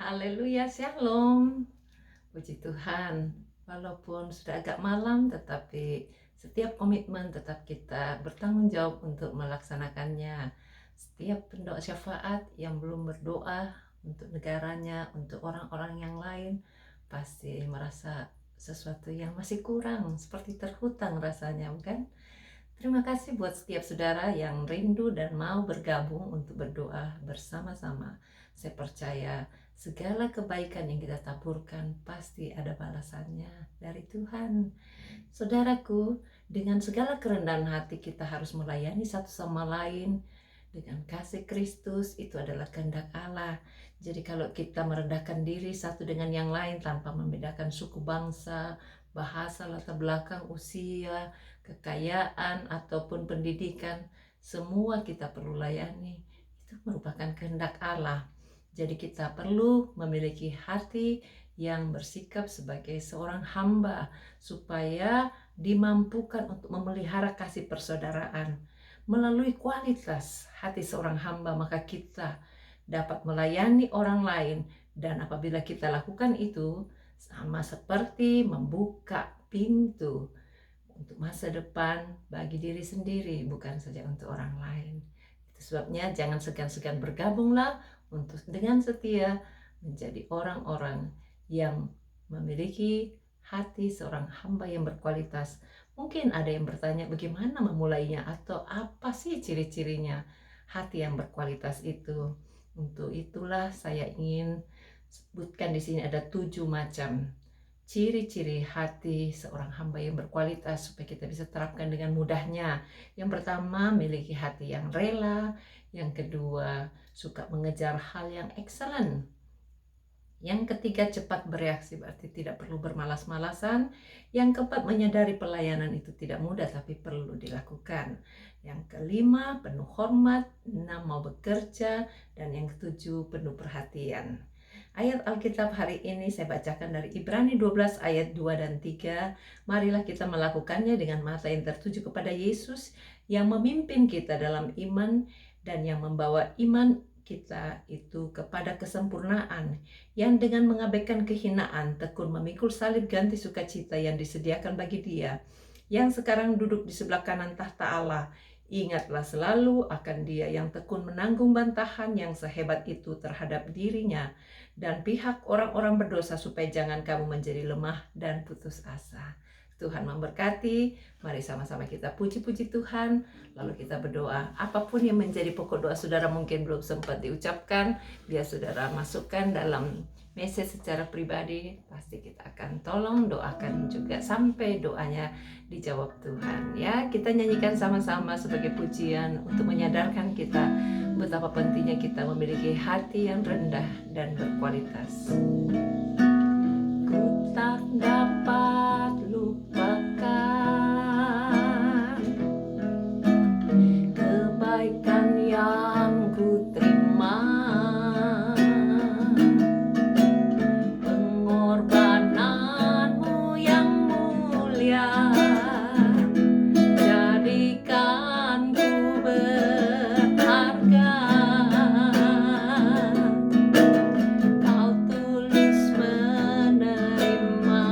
Haleluya, shalom. Puji Tuhan, walaupun sudah agak malam, tetapi setiap komitmen tetap kita bertanggung jawab untuk melaksanakannya. Setiap pendoa syafaat yang belum berdoa untuk negaranya, untuk orang-orang yang lain, pasti merasa sesuatu yang masih kurang, seperti terhutang rasanya, bukan? Terima kasih buat setiap saudara yang rindu dan mau bergabung untuk berdoa bersama-sama. Saya percaya segala kebaikan yang kita taburkan pasti ada balasannya dari Tuhan. Saudaraku, dengan segala kerendahan hati kita harus melayani satu sama lain dengan kasih Kristus. Itu adalah kehendak Allah. Jadi kalau kita merendahkan diri satu dengan yang lain tanpa membedakan suku bangsa, bahasa, latar belakang, usia, kekayaan, ataupun pendidikan, semua kita perlu layani. Itu merupakan kehendak Allah. Jadi kita perlu memiliki hati yang bersikap sebagai seorang hamba supaya dimampukan untuk memelihara kasih persaudaraan. Melalui kualitas hati seorang hamba, maka kita dapat melayani orang lain. Dan apabila kita lakukan itu, sama seperti membuka pintu untuk masa depan bagi diri sendiri, bukan saja untuk orang lain. Itu sebabnya jangan segan-segan bergabunglah untuk dengan setia menjadi orang-orang yang memiliki hati seorang hamba yang berkualitas. Mungkin ada yang bertanya bagaimana memulainya atau apa sih ciri-cirinya hati yang berkualitas itu. Untuk itulah saya ingin sebutkan di sini ada 7 macam ciri-ciri hati seorang hamba yang berkualitas supaya kita bisa terapkan dengan mudahnya. Yang pertama, miliki hati yang rela. Yang kedua, suka mengejar hal yang excellent. Yang ketiga, cepat bereaksi, berarti tidak perlu bermalas-malasan. Yang keempat, menyadari pelayanan itu tidak mudah tapi perlu dilakukan. Yang kelima, penuh hormat. 6, mau bekerja. Dan yang ketujuh, penuh perhatian. Ayat Alkitab hari ini saya bacakan dari Ibrani 12 ayat 2 dan 3. Marilah kita melakukannya dengan mata yang tertuju kepada Yesus yang memimpin kita dalam iman dan yang membawa iman kita itu kepada kesempurnaan, yang dengan mengabaikan kehinaan tekun memikul salib ganti sukacita yang disediakan bagi Dia yang sekarang duduk di sebelah kanan tahta Allah. Ingatlah selalu akan Dia yang tekun menanggung bantahan yang sehebat itu terhadap dirinya dan pihak orang-orang berdosa, supaya jangan kamu menjadi lemah dan putus asa. Tuhan memberkati. Mari sama-sama kita puji-puji Tuhan, lalu kita berdoa. Apapun yang menjadi pokok doa saudara mungkin belum sempat diucapkan, biar saudara masukkan dalam message secara pribadi. Pasti kita akan tolong doakan juga sampai doanya dijawab Tuhan. Ya, kita nyanyikan sama-sama sebagai pujian untuk menyadarkan kita betapa pentingnya kita memiliki hati yang rendah dan berkualitas. Ku tak dapat lupakan kebaikan yang ku terima, pengorbananmu yang mulia jadikan ku berharga. Kau tulus menerima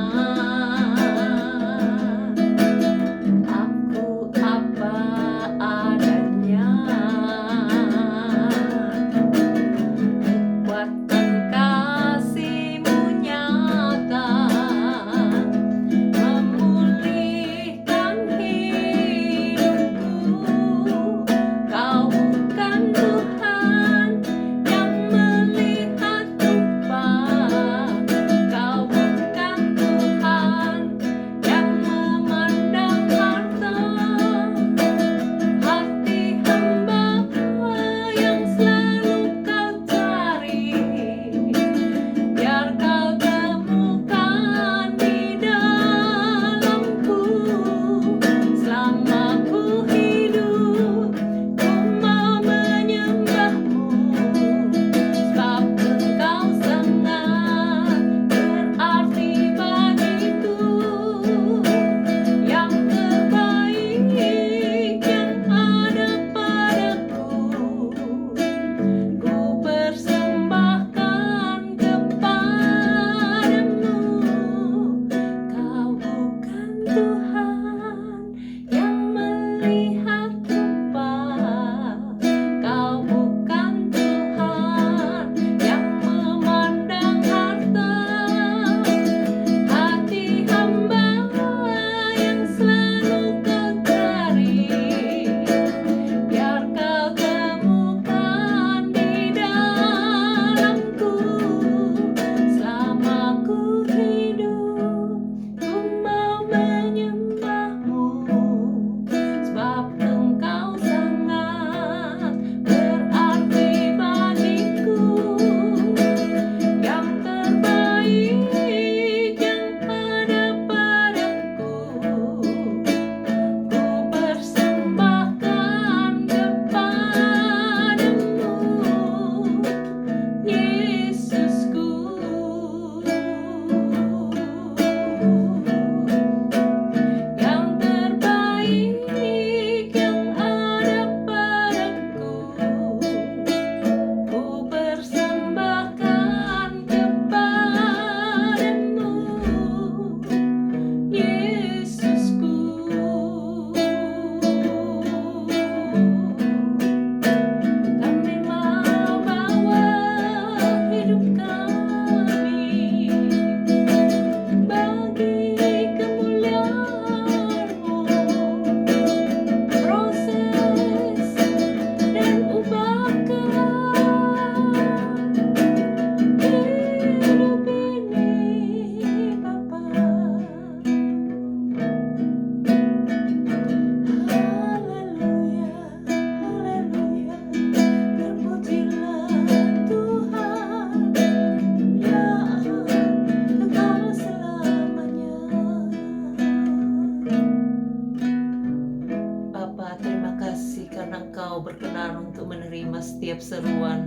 setiap seruan,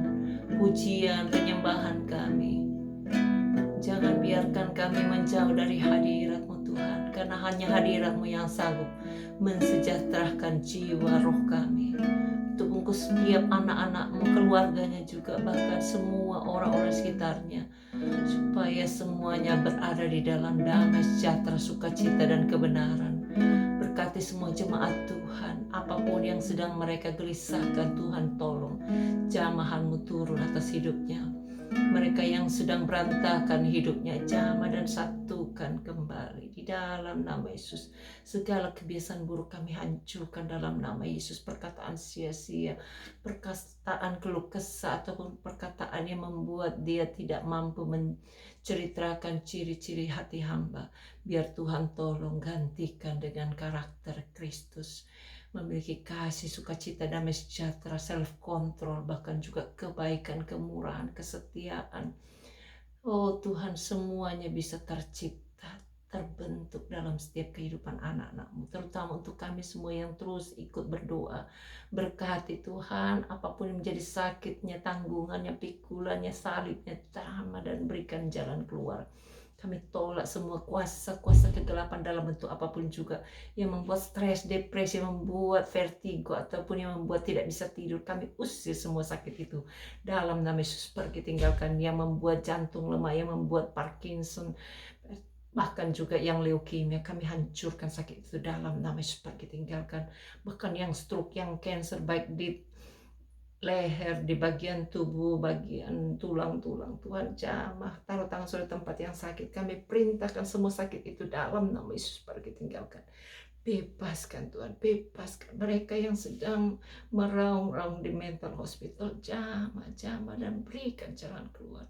pujian, penyembahan kami. Jangan biarkan kami menjauh dari hadirat-Mu Tuhan, karena hanya hadirat-Mu yang sanggup mensejahterakan jiwa roh kami. Untuk engkau setiap anak-anak-Mu, keluarganya juga, bahkan semua orang-orang sekitarnya, supaya semuanya berada di dalam damai sejahtera, sukacita dan kebenaran. Berkati semua jemaat Tuhan, apapun yang sedang mereka gelisahkan, Tuhan tolong jamahan-Mu turun atas hidupnya. Mereka yang sedang berantakan hidupnya, jamah dan satukan kembali di dalam nama Yesus. Segala kebiasaan buruk kami hancurkan dalam nama Yesus. Perkataan sia-sia, perkataan keluh kesah, ataupun perkataan yang membuat dia tidak mampu menceritakan ciri-ciri hati hamba, biar Tuhan tolong gantikan dengan karakter Kristus. Memiliki kasih, sukacita, damai sejahtera, self control, bahkan juga kebaikan, kemurahan, kesetiaan. Oh Tuhan, semuanya bisa tercipta, terbentuk dalam setiap kehidupan anak-anak-Mu, terutama untuk kami semua yang terus ikut berdoa. Berkati Tuhan, apapun yang menjadi sakitnya, tanggungannya, pikulannya, salibnya, terima dan berikan jalan keluar. Kami tolak semua kuasa-kuasa kegelapan dalam bentuk apapun juga, yang membuat stres, depresi, yang membuat vertigo, ataupun yang membuat tidak bisa tidur. Kami usir semua sakit itu dalam nama Yesus. Pergi tinggalkan yang membuat jantung lemah, yang membuat Parkinson, bahkan juga yang leukemia. Kami hancurkan sakit itu dalam nama Yesus. Pergi tinggalkan. Bahkan yang stroke, yang cancer, baik di leher, di bagian tubuh, bagian tulang-tulang, Tuhan jamah, taruh tangan sudah tempat yang sakit. Kami perintahkan semua sakit itu dalam nama Yesus, pergi tinggalkan. Bebaskan Tuhan, bebaskan mereka yang sedang meraung-raung di mental hospital, jamah dan berikan jalan keluar.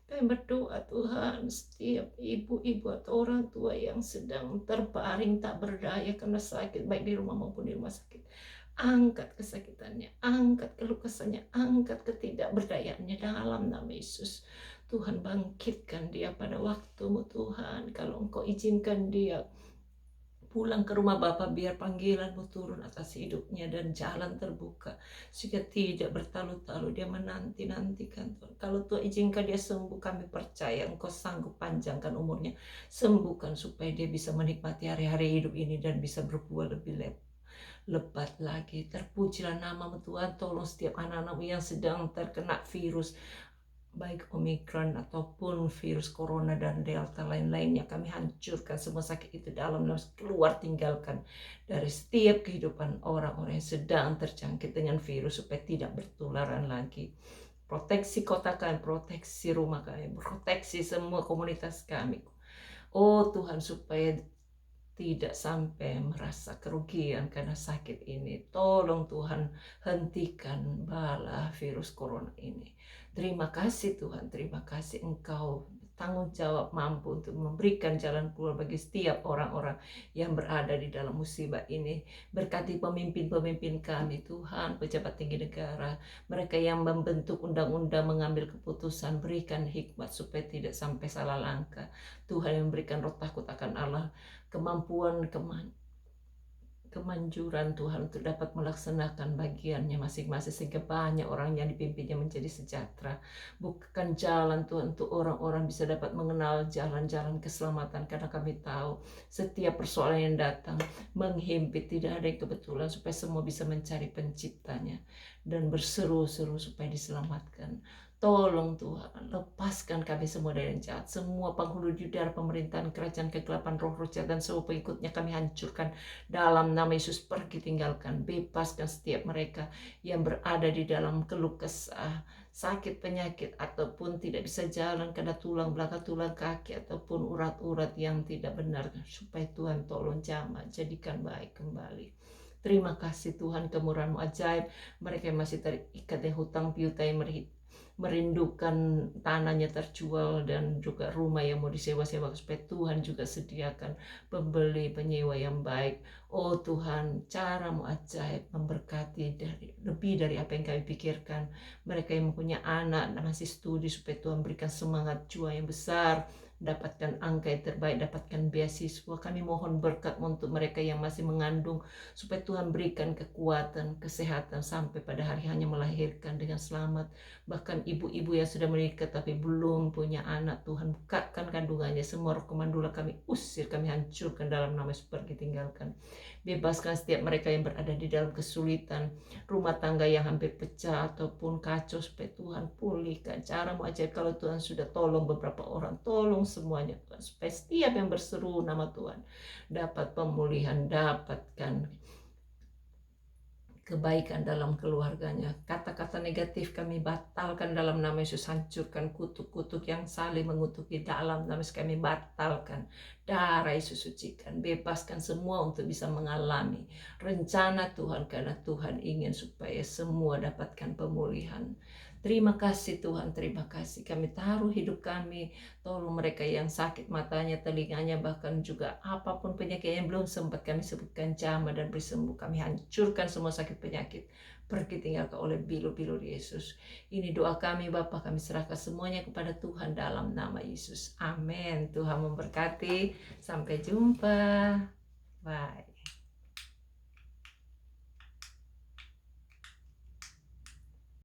Kami berdoa Tuhan, setiap ibu-ibu atau orang tua yang sedang terbaring tak berdaya karena sakit, baik di rumah maupun di rumah sakit, angkat kesakitannya, angkat keluh kesahnya, angkat ketidakberdayaannya dalam nama Yesus. Tuhan, bangkitkan dia pada waktumu Tuhan. Kalau Engkau izinkan dia pulang ke rumah Bapa, biar panggilan-Mu turun atas hidupnya dan jalan terbuka, sehingga tidak bertalu-talu dia menanti-nantikan Tuhan. Kalau Tuhan izinkan dia sembuh, kami percaya Engkau sanggup panjangkan umurnya. Sembuhkan supaya dia bisa menikmati hari-hari hidup ini dan bisa berbuah lebih lebat lagi. Terpujilah nama-Mu Tuhan. Tolong setiap anak-anak-Mu yang sedang terkena virus, baik Omikron ataupun virus corona dan delta lain-lainnya. Kami hancurkan semua sakit itu dalam nama, keluar tinggalkan dari setiap kehidupan orang-orang yang sedang terjangkit dengan virus, supaya tidak bertularan lagi. Proteksi kota kami, proteksi rumah kami, proteksi semua komunitas kami. Oh Tuhan, supaya tidak sampai merasa kerugian karena sakit ini. Tolong Tuhan, hentikan bala virus corona ini. Terima kasih Tuhan, terima kasih Engkau tanggung jawab mampu untuk memberikan jalan keluar bagi setiap orang-orang yang berada di dalam musibah ini. Berkati pemimpin-pemimpin kami Tuhan, pejabat tinggi negara, mereka yang membentuk undang-undang, mengambil keputusan, berikan hikmat supaya tidak sampai salah langkah. Tuhan yang memberikan roh takut akan Allah, kemampuan, kemanjuran Tuhan untuk dapat melaksanakan bagiannya masing-masing, sehingga banyak orang yang dipimpinnya menjadi sejahtera. Bukan jalan Tuhan untuk orang-orang bisa dapat mengenal jalan-jalan keselamatan, karena kami tahu setiap persoalan yang datang menghimpit, tidak ada yang kebetulan, supaya semua bisa mencari penciptanya dan berseru-seru supaya diselamatkan. Tolong Tuhan, lepaskan kami semua dari yang jahat, semua penghulu di udara pemerintahan, kerajaan kegelapan, roh-roh jahat dan semua pengikutnya kami hancurkan dalam nama Yesus. Pergi tinggalkan, bebaskan setiap mereka yang berada di dalam keluh kesah, sakit, penyakit, ataupun tidak bisa jalan karena tulang belakang, tulang kaki, ataupun urat-urat yang tidak benar, supaya Tuhan tolong jamah, jadikan baik kembali. Terima kasih Tuhan, kemurahan-Mu ajaib. Mereka yang masih terikat dengan hutang piutang, merindukan tanahnya terjual dan juga rumah yang mau disewa-sewa, supaya Tuhan juga sediakan pembeli penyewa yang baik. Oh Tuhan, cara-Mu ajaib, memberkati lebih dari apa yang kami pikirkan. Mereka yang mempunyai anak dan masih studi, supaya Tuhan berikan semangat juang yang besar dapatkan angka yang terbaik, dapatkan beasiswa. Kami mohon berkat untuk mereka yang masih mengandung, supaya Tuhan berikan kekuatan, kesehatan sampai pada hari hanya melahirkan dengan selamat. Bahkan ibu-ibu yang sudah menikah tapi belum punya anak, Tuhan bukakan kandungannya. Semua roh mandula kami usir, kami hancurkan dalam nama Yesus, pergi tinggalkan. Bebaskan setiap mereka yang berada di dalam kesulitan, rumah tangga yang hampir pecah ataupun kacau, supaya Tuhan pulihkan. Caramu ajaib, kalau Tuhan sudah tolong beberapa orang, tolong semuanya Tuhan, supaya setiap yang berseru nama Tuhan dapat pemulihan, dapatkan kebaikan dalam keluarganya. Kata-kata negatif kami batalkan dalam nama Yesus. Hancurkan kutuk-kutuk yang saling mengutuki dalam nama Yesus, kami batalkan. Darah Yesus sucikan, bebaskan semua untuk bisa mengalami rencana Tuhan, karena Tuhan ingin supaya semua dapatkan pemulihan. Terima kasih Tuhan, terima kasih. Kami taruh hidup kami, tolong mereka yang sakit matanya, telinganya, bahkan juga apapun penyakit yang belum sempat kami sebutkan, jamah dan beri sembuh. Kami hancurkan semua sakit penyakit, pergi tinggalkan oleh bilu-bilu Yesus. Ini doa kami Bapa, kami serahkan semuanya kepada Tuhan dalam nama Yesus. Amin. Tuhan memberkati. Sampai jumpa. Bye.